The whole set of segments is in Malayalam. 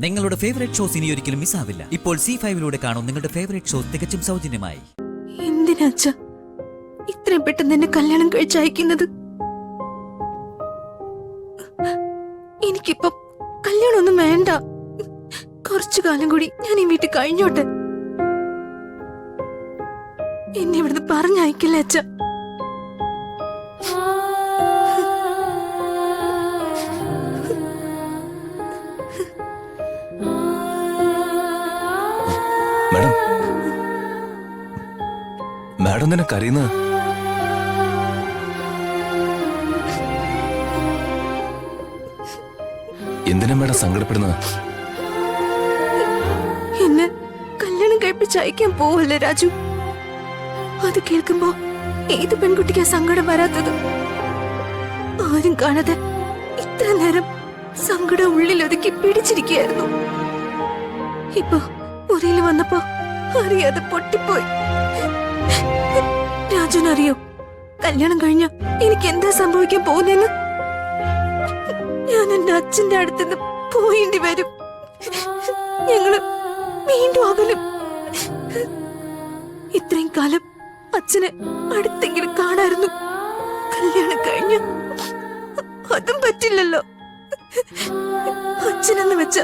നിങ്ങളുടെ ഫേവറേറ്റ് ഷോസ് ഇനി ഒരിക്കലും മിസ്സാവില്ല. ഇപ്പോൾ C5-ലൂടെ കാണും നിങ്ങളുടെ ഫേവറേറ്റ് ഷോസ് തികച്ചും സൗജന്യമായി. എന്തിനാ ഇത്രയും പെട്ടെന്ന് എന്നെ കല്യാണം കഴിച്ചയക്കുന്നത്? എനിക്കിപ്പം കല്യാണമൊന്നും വേണ്ട. കുറച്ചു കാലം കൂടി ഞാൻ ഈ വീട്ടിൽ കഴിഞ്ഞോട്ടെ. എന്നെ ഇവിടുന്ന് പറഞ്ഞയക്കില്ല അച്ഛ. മാഡം തന്നെ കരയുന്നത്? എന്തിനാ മാഡം സങ്കടപ്പെടുന്നത്? എന്നെ കല്യാണം കഴിപ്പിച്ചയക്കാൻ പോവല്ലേ രാജു? അത് കേൾക്കുമ്പോ ഏത് പെൺകുട്ടിക്കാ സങ്കടം വരാത്തത്? ആരും കാണാതെ ഇത്ര നേരം സങ്കടം ഉള്ളിലൊതുക്കി പിടിച്ചിരിക്കുകയായിരുന്നു. ഇപ്പൊ മുറിയിൽ വന്നപ്പോ അറിയാതെ പൊട്ടിപ്പോയി. രാജുനറിയോ കല്യാണം കഴിഞ്ഞ എനിക്ക് എന്താ സംഭവിക്കാൻ പോകുന്നെന്ന്? ഞാൻ എന്റെ അച്ഛന്റെ അടുത്തുനിന്ന് പോയേണ്ടി വരും. ഞങ്ങള് വീണ്ടും അകലും. ഇത്രയും കാലം അച്ഛനെ അടുത്തെങ്കിലും കാണായിരുന്നു. കല്യാണം കഴിഞ്ഞ അതും പറ്റില്ലല്ലോ. അച്ഛനെന്ന് വെച്ച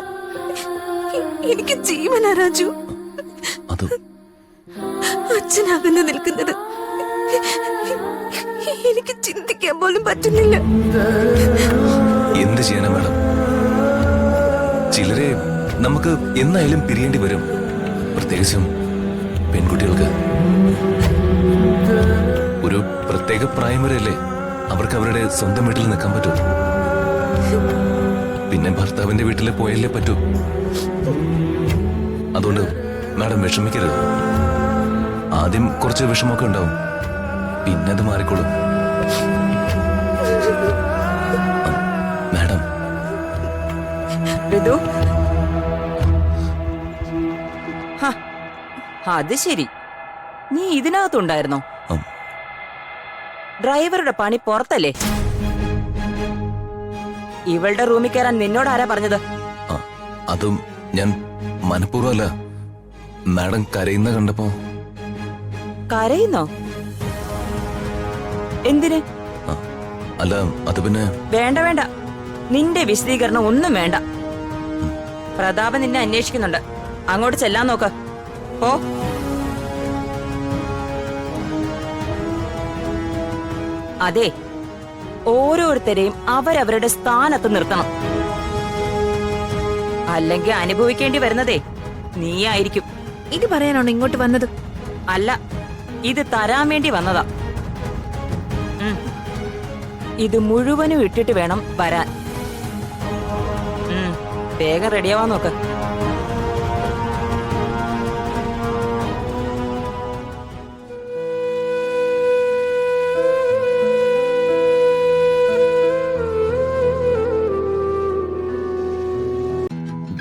എനിക്ക് ജീവനാ രാജു. അച്ഛനകന്ന് നിൽക്കുന്നത് എനിക്ക് ചിന്തിക്കാൻ പോലും പറ്റുന്നില്ല. എന്ത് ചെയ്യാനാ മാഡം? ചിലരെ നമുക്ക് എന്നായാലും പിരിയേണ്ടി വരും. പ്രത്യേകിച്ചും പെൺകുട്ടികൾക്ക്. ഒരു പ്രത്യേക പ്രായം വരെയല്ലേ അവർക്ക് അവരുടെ സ്വന്തം വീട്ടിൽ നിൽക്കാൻ പറ്റൂ. പിന്നെ ഭർത്താവിന്റെ വീട്ടിൽ പോയല്ലേ പറ്റൂ. അതുകൊണ്ട് മാഡം വിഷമിക്കരുത്. ആദ്യം കുറച്ച് വിഷമമൊക്കെ ഉണ്ടാവും, പിന്നെ അത് മാറിക്കോളും. മാഡം അത് ശരി, നീ ഇതിനകത്തുണ്ടായിരുന്നോ? ഡ്രൈവറുടെ പണി പുറത്തല്ലേ? ഇവളുടെ റൂമിൽ കയറാൻ നിന്നോട് ആരാ പറഞ്ഞത്? അതും ഞാൻ മനഃപൂർവ്വമല്ല. മാഡം കരയുന്ന കണ്ടപ്പോ. കരയുന്നോ? എന്തിന്? അല്ല, അത് പിന്നെ. വേണ്ട വേണ്ട, നിന്റെ വിശദീകരണം ഒന്നും വേണ്ട. പ്രതാപൻ നിന്നെ അന്വേഷിക്കുന്നുണ്ട്. അങ്ങോട്ട് ചെല്ലാൻ നോക്ക്. ഓ, അതെ, ഓരോരുത്തരെയും അവരവരുടെ സ്ഥാനത്ത് നിർത്തണം. അല്ലെങ്കിൽ അനുഭവിക്കേണ്ടി വരുന്നതേ നീയായിരിക്കും. ഇത് പറയാനാണോ ഇങ്ങോട്ട് വന്നത്? അല്ല, ഇത് തരാൻ വേണ്ടി വന്നതാ. ഇത് മുഴുവനും ഇട്ടിട്ട് വേണം വരാൻ. വേഗം റെഡിയാവാൻ നോക്ക്.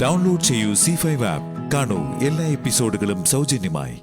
ഡൗൺലോഡ് ചെയ്യൂ C5 ആപ്പ്. കാണൂ എല്ലാ എപ്പിസോഡുകളും സൗജന്യമായി.